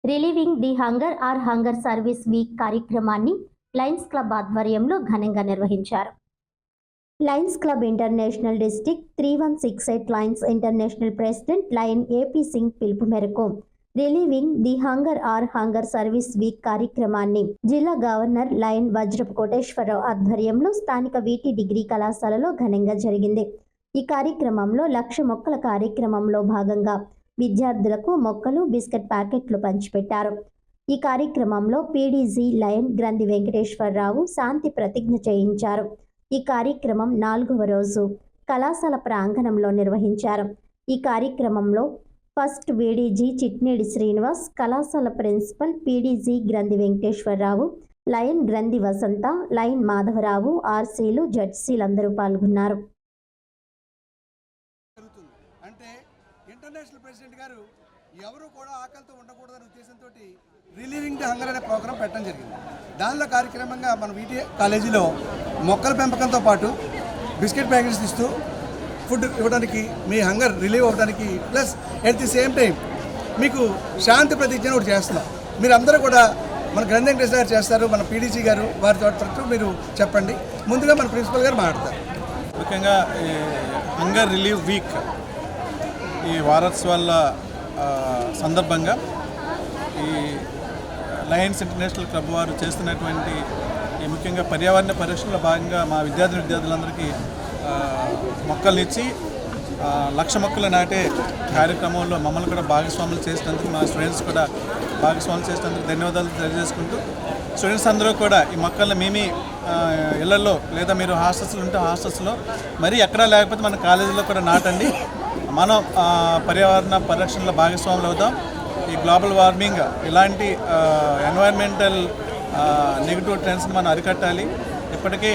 Relieving the hunger or hunger service week కార్యక్రమాన్ని Lions Club ఆధ్వర్యంలో ఘనంగా నిర్వహించారు. Lions Club International District 3168 Lions International President Lion AP Singh పిలుపు మేరకు relieving the hunger or hunger service week కార్యక్రమాన్ని జిల్లా governor lion వజ్రపు కోటేశ్వరరావు ఆధ్వర్యంలో స్థానిక వీటి డిగ్రీ కళాశాలలో ఘనంగా జరిగింది. ఈ కార్యక్రమంలో 1,00,000 మొక్కల కార్యక్రమంలో భాగంగా విద్యార్థులకు మొక్కలు, బిస్కెట్ ప్యాకెట్లు పంచిపెట్టారు. ఈ కార్యక్రమంలో పీడీజీ లయన్ గ్రంథి వెంకటేశ్వరరావు శాంతి ప్రతిజ్ఞ చేయించారు. ఈ కార్యక్రమం 4వ రోజు కళాశాల ప్రాంగణంలో నిర్వహించారు. ఈ కార్యక్రమంలో ఫస్ట్ వీడీజీ చిట్నేడి శ్రీనివాస్, కళాశాల ప్రిన్సిపల్ పీడీజీ గ్రంథి వెంకటేశ్వరరావు, లయన్ గ్రంథి వసంత, లయన్ మాధవరావు, ఆర్సీలు, జడ్సీలందరూ పాల్గొన్నారు. అంటే ఇంటర్నేషనల్ ప్రెసిడెంట్ గారు ఎవరు కూడా ఆకలితో ఉండకూడదనే ఉద్దేశంతో రిలీవింగ్ ది హంగర్ అనే ప్రోగ్రాం పెట్టడం జరిగింది. దానిలో కార్యక్రమంగా మన వీటి కాలేజీలో మొక్కల పెంపకంతో పాటు బిస్కెట్ ప్యాకెట్స్ ఇస్తూ ఫుడ్ ఇవ్వడానికి, మీ హంగర్ రిలీవ్ అవ్వడానికి, plus at the same time మీకు శాంతి ప్రతిజ్ఞ ఒకటి చేస్తున్నాం. మీరు అందరూ కూడా మన గ్రంథి వెంకటేశ్వర గారు చేస్తారు, మన పీడీసీ గారు వారితో పాటు మీరు చెప్పండి. ముందుగా మన ప్రిన్సిపల్ గారు మాట్లాడతారు. ముఖ్యంగా ఈ హంగర్ రిలీవ్ వీక్ ఈ వారోత్సవాల సందర్భంగా ఈ లయన్స్ ఇంటర్నేషనల్ క్లబ్ వారు చేస్తున్నటువంటి ఈ ముఖ్యంగా పర్యావరణ పరిరక్షణలో భాగంగా మా విద్యార్థులందరికీ మొక్కలు ఇచ్చి 1,00,000 మొక్కలు నాటే కార్యక్రమంలో మమ్మల్ని కూడా భాగస్వాములు చేసినందుకు, మా స్టూడెంట్స్ కూడా భాగస్వాములు చేసినందుకు ధన్యవాదాలు తెలియజేసుకుంటూ, స్టూడెంట్స్ అందరూ కూడా ఈ మొక్కలను మీ ఇళ్లలో లేదా మీరు హాస్టల్స్లో ఉంటే హాస్టల్స్లో మరి ఎక్కడా లేకపోతే మన కాలేజీలో కూడా నాటండి. మనం పర్యావరణ పరిరక్షణలో భాగస్వాములు అవుతాం. ఈ గ్లోబల్ వార్మింగ్ ఇలాంటి ఎన్వైర్మెంటల్ నెగిటివ్ ట్రెండ్స్ని మనం అరికట్టాలి. ఇప్పటికే